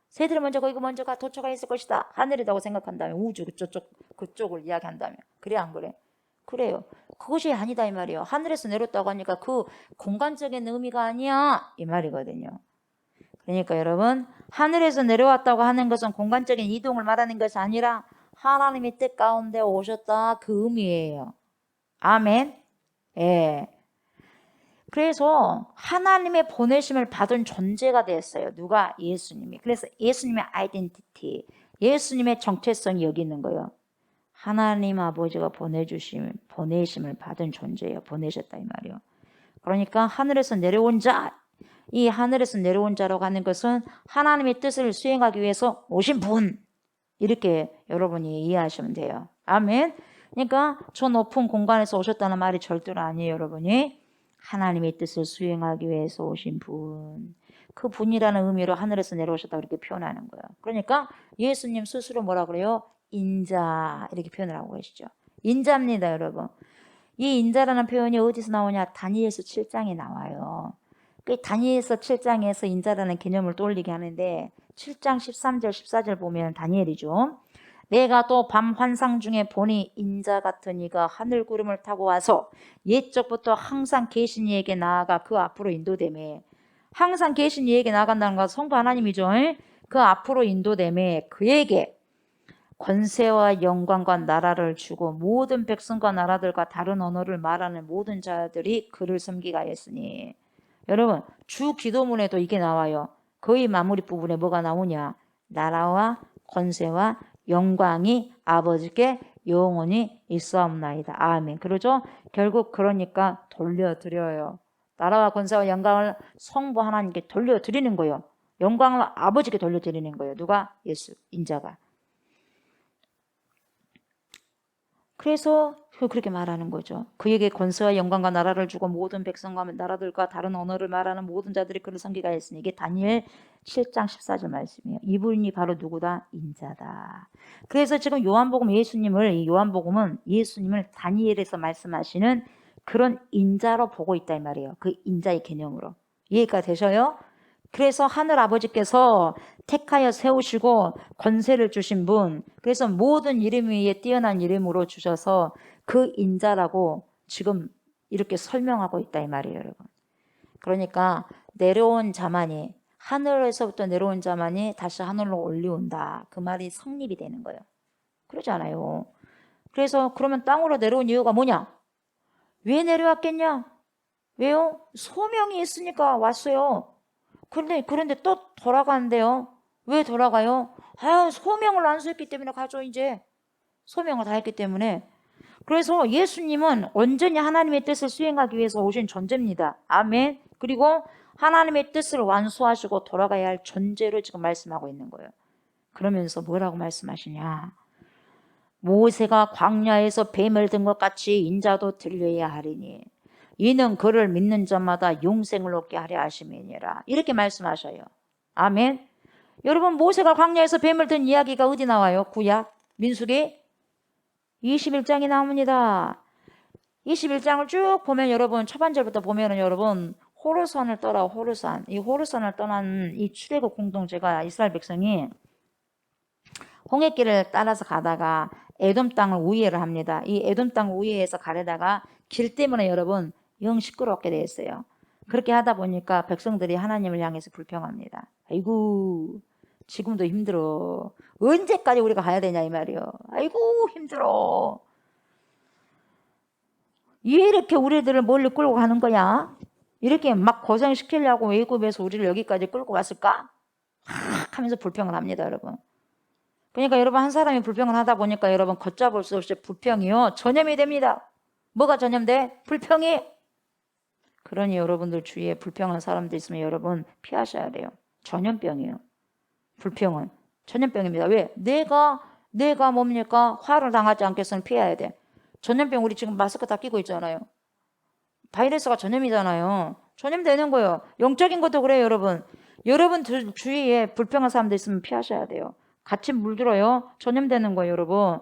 S3: 새들이 먼저 거기 먼저 도처가 있을 것이다. 하늘이라고 생각한다면 우주 그쪽을 이야기한다면 그래 안 그래? 그래요. 그것이 아니다 이 말이에요. 하늘에서 내렸다고 하니까 그 공간적인 의미가 아니야 이 말이거든요. 그러니까 여러분 하늘에서 내려왔다고 하는 것은 공간적인 이동을 말하는 것이 아니라 하나님의 뜻 가운데 오셨다 그 의미예요. 아멘. 예. 그래서 하나님의 보내심을 받은 존재가 됐어요. 누가? 예수님이. 그래서 예수님의 아이덴티티, 예수님의 정체성이 여기 있는 거예요. 하나님 아버지가 보내심을 받은 존재예요. 보내셨다 이 말이에요. 그러니까 하늘에서 내려온 자, 이 하늘에서 내려온 자라고 하는 것은 하나님의 뜻을 수행하기 위해서 오신 분, 이렇게 여러분이 이해하시면 돼요. 아멘. 그러니까 저 높은 공간에서 오셨다는 말이 절대로 아니에요, 여러분이. 하나님의 뜻을 수행하기 위해서 오신 분, 그 분이라는 의미로 하늘에서 내려오셨다 이렇게 표현하는 거예요. 그러니까 예수님 스스로 뭐라 그래요? 인자 이렇게 표현을 하고 계시죠. 인자입니다, 여러분. 이 인자라는 표현이 어디서 나오냐? 다니엘서 7장에 나와요. 그 다니엘서 7장에서 인자라는 개념을 떠올리게 하는데 7장 13절 14절 보면 다니엘이죠. 내가 또 밤 환상 중에 보니 인자 같은 이가 하늘 구름을 타고 와서 옛적부터 항상 계신 이에게 나아가 그 앞으로 인도되매, 항상 계신 이에게 나아간다는 것은 성부 하나님이죠. 그 앞으로 인도되매 그에게 권세와 영광과 나라를 주고 모든 백성과 나라들과 다른 언어를 말하는 모든 자들이 그를 섬기게 하였으니. 여러분 주 기도문에도 이게 나와요. 거의 마무리 부분에 뭐가 나오냐? 나라와 권세와 영광이 아버지께 영원히 있사옵나이다. 아멘. 그러죠? 결국 그러니까 돌려드려요. 나라와 권세와 영광을 성부 하나님께 돌려드리는 거예요. 영광을 아버지께 돌려드리는 거예요. 누가? 예수, 인자가. 그래서 그렇게 말하는 거죠. 그에게 권세와 영광과 나라를 주고 모든 백성과 나라들과 다른 언어를 말하는 모든 자들이 그를 섬기게 하였으니. 이게 다니엘 7장 14절 말씀이에요. 이분이 바로 누구다? 인자다. 그래서 지금 이 요한복음은 예수님을 다니엘에서 말씀하시는 그런 인자로 보고 있다 이 말이에요. 그 인자의 개념으로. 이해가 되셔요? 그래서 하늘 아버지께서 택하여 세우시고 권세를 주신 분, 그래서 모든 이름 위에 뛰어난 이름으로 주셔서 그 인자라고 지금 이렇게 설명하고 있다 이 말이에요, 여러분. 그러니까 내려온 자만이, 하늘에서부터 내려온 자만이 다시 하늘로 올라온다. 그 말이 성립이 되는 거예요. 그러잖아요. 그래서 그러면 땅으로 내려온 이유가 뭐냐? 왜 내려왔겠냐? 왜요? 소명이 있으니까 왔어요. 그런데 또 돌아가는데요. 왜 돌아가요? 소명을 완수했기 때문에 가죠, 이제. 소명을 다 했기 때문에. 그래서 예수님은 온전히 하나님의 뜻을 수행하기 위해서 오신 존재입니다. 아멘. 그리고 하나님의 뜻을 완수하시고 돌아가야 할 존재로 지금 말씀하고 있는 거예요. 그러면서 뭐라고 말씀하시냐? 모세가 광야에서 뱀을 든 것 같이 인자도 들려야 하리니 이는 그를 믿는 자마다 영생을 얻게 하려 하심이니라. 이렇게 말씀하셔요. 아멘. 여러분 모세가 광야에서 뱀을 든 이야기가 어디 나와요? 구약 민수기 21장이 나옵니다. 21장을 쭉 보면 여러분 초반절부터 보면은 여러분 호르산을 떠라 호르산. 이 호르산을 떠난 이 출애굽 공동체가 이스라엘 백성이 홍해길을 따라서 가다가 에돔 땅을 우회를 합니다. 이 에돔 땅을 우회해서 가려다가 길 때문에 여러분 영 시끄럽게 됐어요. 그렇게 하다 보니까 백성들이 하나님을 향해서 불평합니다. 아이고 지금도 힘들어. 언제까지 우리가 가야 되냐 이 말이요. 아이고 힘들어. 왜 이렇게 우리들을 멀리 끌고 가는 거야? 이렇게 막 고생시키려고 애굽에서 우리를 여기까지 끌고 왔을까? 하면서 불평을 합니다, 여러분. 그러니까 여러분 한 사람이 불평을 하다 보니까 여러분 걷잡을 수 없이 불평이요 전염이 됩니다. 뭐가 전염돼? 불평이. 그러니 여러분들 주위에 불평한 사람들 있으면 여러분 피하셔야 돼요. 전염병이에요. 불평은 전염병입니다. 왜? 내가 뭡니까? 화를 당하지 않겠으면 피해야 돼. 전염병 우리 지금 마스크 다 끼고 있잖아요. 바이러스가 전염이잖아요. 전염되는 거예요. 영적인 것도 그래요, 여러분. 여러분 주위에 불평한 사람들 있으면 피하셔야 돼요. 같이 물들어요. 전염되는 거예요, 여러분.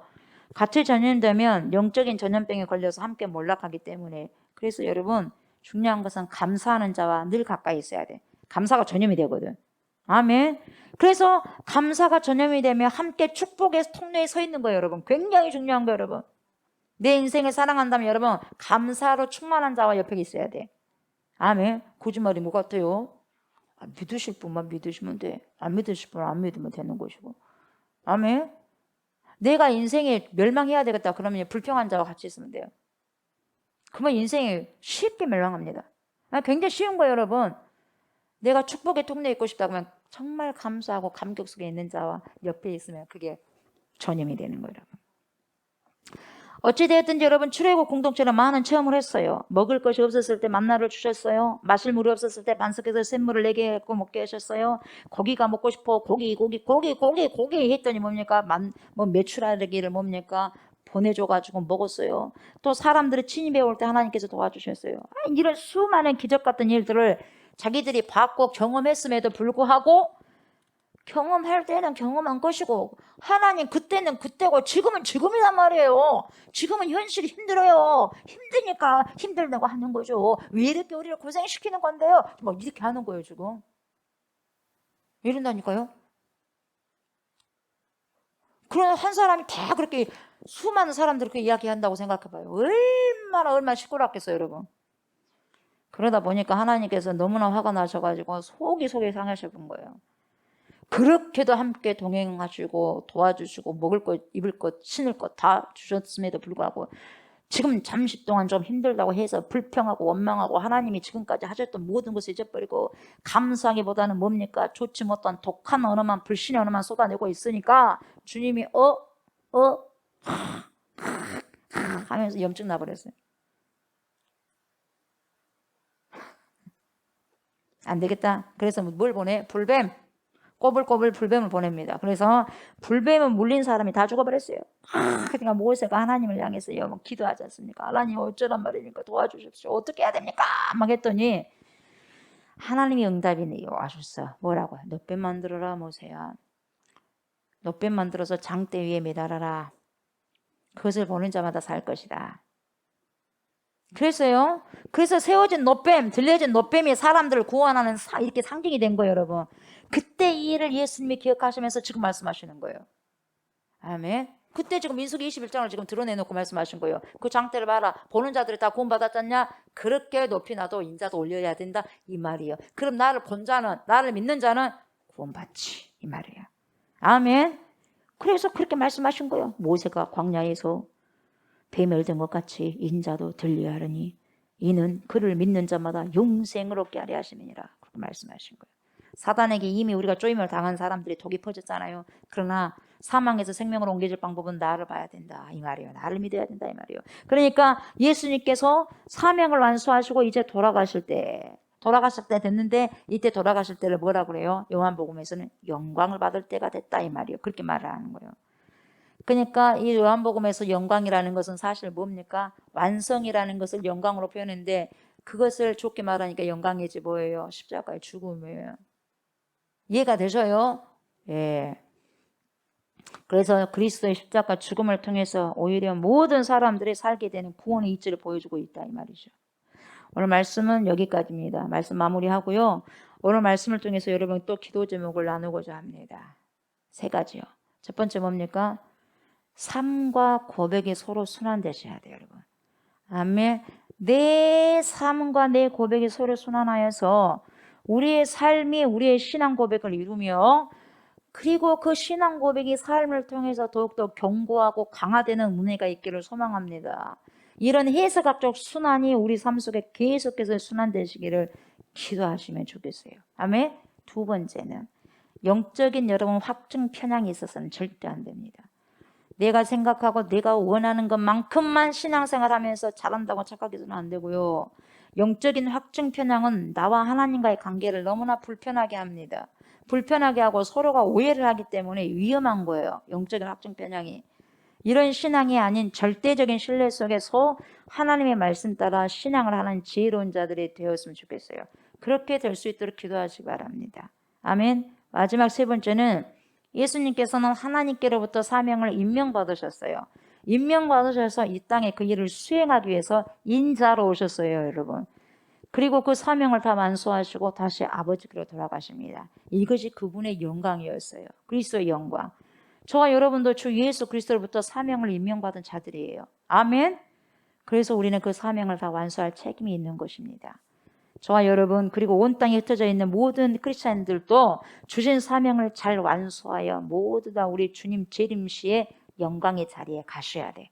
S3: 같이 전염되면 영적인 전염병에 걸려서 함께 몰락하기 때문에. 그래서 여러분 중요한 것은 감사하는 자와 늘 가까이 있어야 돼. 감사가 전염이 되거든. 아멘. 그래서 감사가 전염이 되면 함께 축복의 통로에 서 있는 거예요, 여러분. 굉장히 중요한 거예요, 여러분. 내 인생을 사랑한다면 여러분 감사로 충만한 자와 옆에 있어야 돼. 아멘. 거짓말이 뭐 같아요? 믿으실 분만 믿으시면 돼. 안 믿으실 분은 안 믿으면 되는 것이고. 아멘. 내가 인생에 멸망해야 되겠다 그러면 불평한 자와 같이 있으면 돼요. 그러면 인생이 쉽게 멸망합니다. 굉장히 쉬운 거예요, 여러분. 내가 축복의 통로에 있고 싶다 그러면 정말 감사하고 감격 속에 있는 자와 옆에 있으면 그게 전염이 되는 거예요, 여러분. 어찌되었든지 여러분 출애굽 공동체는 많은 체험을 했어요. 먹을 것이 없었을 때 만나를 주셨어요. 마실 물이 없었을 때 반석에서 샘물을 내게 했고 먹게 하셨어요. 고기가 먹고 싶어 고기 했더니 뭡니까? 메추라기를 뭡니까? 보내줘가지고 먹었어요. 또 사람들이 침입해 올 때 하나님께서 도와주셨어요. 이런 수많은 기적 같은 일들을 자기들이 봤고 경험했음에도 불구하고 경험할 때는 경험한 것이고 하나님 그때는 그때고 지금은 지금이란 말이에요. 지금은 현실이 힘들어요. 힘드니까 힘들다고 하는 거죠. 왜 이렇게 우리를 고생시키는 건데요? 막 이렇게 하는 거예요 지금. 이런다니까요. 그런 한 사람이 다 그렇게 수많은 사람들이 그렇게 이야기한다고 생각해봐요. 얼마나 시끄럽겠어요 여러분. 그러다 보니까 하나님께서 너무나 화가 나셔가지고 속이 상하셔본 거예요. 그렇게도 함께 동행하시고 도와주시고 먹을 것, 입을 것, 신을 것 다 주셨음에도 불구하고 지금 잠시 동안 좀 힘들다고 해서 불평하고 원망하고 하나님이 지금까지 하셨던 모든 것을 잊어버리고 감사하기보다는 뭡니까? 좋지 못한 독한 언어만 불신의 언어만 쏟아내고 있으니까 주님이 하면서 염증 나버렸어요. 안 되겠다. 그래서 뭘 보내? 불뱀. 꼬불꼬불 불뱀을 보냅니다. 그래서 불뱀은 물린 사람이 다 죽어버렸어요. 그러니까 모세가 하나님을 향해서 기도하지 않습니까? 하나님 어쩌란 말입니까? 도와주십시오. 어떻게 해야 됩니까? 막 했더니 하나님이 응답이 와셨어. 뭐라고? 놋뱀 만들어라 모세야. 놋뱀 만들어서 장대 위에 매달아라. 그것을 보는 자마다 살 것이다. 그래서요. 그래서 세워진 놋뱀, 들려진 놋뱀이 사람들을 구원하는 이렇게 상징이 된 거예요, 여러분. 그때 이 일을 예수님이 기억하시면서 지금 말씀하시는 거예요. 아멘. 그때 지금 민수기 21장을 지금 드러내놓고 말씀하신 거예요. 그 장대를 봐라. 보는 자들이 다 구원받았잖냐? 그렇게 높이 놔도 인자도 올려야 된다. 이 말이에요. 그럼 나를 본 자는, 나를 믿는 자는 구원받지. 이 말이에요. 아멘. 그래서 그렇게 말씀하신 거예요. 모세가 광야에서 뱀을 얻은 것 같이 인자도 들려야 하느니 이는 그를 믿는 자마다 영생을 얻게 하려 하심이니라. 그렇게 말씀하신 거예요. 사단에게 이미 우리가 쪼임을 당한 사람들이 독이 퍼졌잖아요. 그러나 사망에서 생명으로 옮겨질 방법은 나를 봐야 된다. 이 말이에요. 나를 믿어야 된다. 이 말이에요. 그러니까 예수님께서 사명을 완수하시고 이제 돌아가실 때 됐는데 이때 돌아가실 때를 뭐라 그래요? 요한복음에서는 영광을 받을 때가 됐다. 이 말이에요. 그렇게 말을 하는 거예요. 그러니까 이 요한복음에서 영광이라는 것은 사실 뭡니까? 완성이라는 것을 영광으로 표현했는데 그것을 좋게 말하니까 영광이지 뭐예요? 십자가의 죽음이에요. 이해가 되셔요? 예. 그래서 그리스도의 십자가 죽음을 통해서 오히려 모든 사람들이 살게 되는 구원의 이치를 보여주고 있다 이 말이죠. 오늘 말씀은 여기까지입니다. 말씀 마무리하고요. 오늘 말씀을 통해서 여러분 또 기도 제목을 나누고자 합니다. 3가지요. 첫 번째 뭡니까? 삶과 고백이 서로 순환되셔야 돼요, 여러분. 아멘. 내 삶과 내 고백이 서로 순환하여서 우리의 삶이 우리의 신앙 고백을 이루며 그리고 그 신앙 고백이 삶을 통해서 더욱더 견고하고 강화되는 은혜가 있기를 소망합니다. 이런 해석학적 순환이 우리 삶 속에 계속해서 순환되시기를 기도하시면 좋겠어요. 아멘. 두 번째는 영적인 여러분 확증 편향이 있어서는 절대 안 됩니다. 내가 생각하고 내가 원하는 것만큼만 신앙생활 하면서 잘한다고 착각해서는 안 되고요. 영적인 확증 편향은 나와 하나님과의 관계를 너무나 불편하게 합니다. 불편하게 하고 서로가 오해를 하기 때문에 위험한 거예요. 영적인 확증 편향이. 이런 신앙이 아닌 절대적인 신뢰 속에서 하나님의 말씀 따라 신앙을 하는 지혜로운 자들이 되었으면 좋겠어요. 그렇게 될 수 있도록 기도하시기 바랍니다. 아멘. 마지막 세 번째는 예수님께서는 하나님께로부터 사명을 임명받으셨어요. 임명받으셔서 이 땅에 그 일을 수행하기 위해서 인자로 오셨어요, 여러분. 그리고 그 사명을 다 완수하시고 다시 아버지께로 돌아가십니다. 이것이 그분의 영광이었어요. 그리스도의 영광. 저와 여러분도 주 예수 그리스도로부터 사명을 임명받은 자들이에요. 아멘. 그래서 우리는 그 사명을 다 완수할 책임이 있는 것입니다. 저와 여러분 그리고 온 땅에 흩어져 있는 모든 크리스찬들도 주신 사명을 잘 완수하여 모두 다 우리 주님 재림시에 영광의 자리에 가셔야 돼.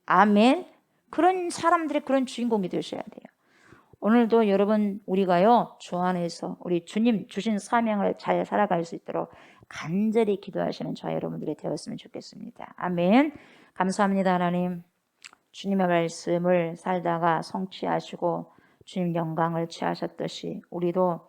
S3: 아멘. 그런 사람들이 그런 주인공이 되셔야 돼요. 오늘도 여러분 우리가요 주 안에서 우리 주님 주신 사명을 잘 살아갈 수 있도록 간절히 기도하시는 저와 여러분들이 되었으면 좋겠습니다. 아멘. 감사합니다. 하나님. 주님의 말씀을 살다가 성취하시고 주님 영광을 취하셨듯이 우리도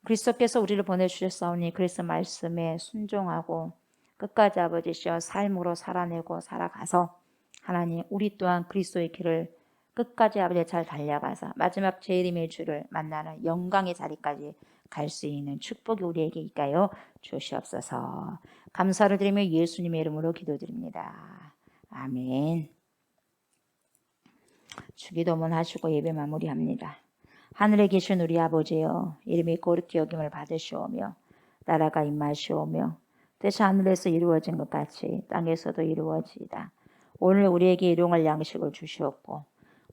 S3: 그리스도께서 우리를 보내주셨사오니 그리스도 말씀에 순종하고 끝까지 아버지시여 삶으로 살아내고 살아가서 하나님 우리 또한 그리스도의 길을 끝까지 아버지 잘 달려가서 마지막 재림의 주를 만나는 영광의 자리까지 갈 수 있는 축복이 우리에게 있가요 주시옵소서. 감사를 드리며 예수님의 이름으로 기도드립니다. 아멘. 주기도문 하시고 예배 마무리합니다. 하늘에 계신 우리 아버지여 이름이 거룩히 여김을 받으시오며 나라가 임하시오며 뜻이 하늘에서 이루어진 것 같이 땅에서도 이루어지이다. 오늘 우리에게 일용할 양식을 주시옵고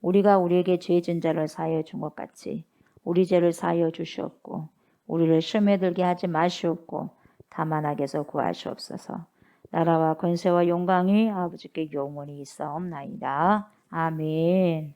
S3: 우리가 우리에게 죄 진 자를 사하여 준 것 같이 우리 죄를 사하여 주시옵고 우리를 시험에 들게 하지 마시옵고 다만 악에서 구하시옵소서. 나라와 권세와 영광이 아버지께 영원히 있사옵나이다. 아멘.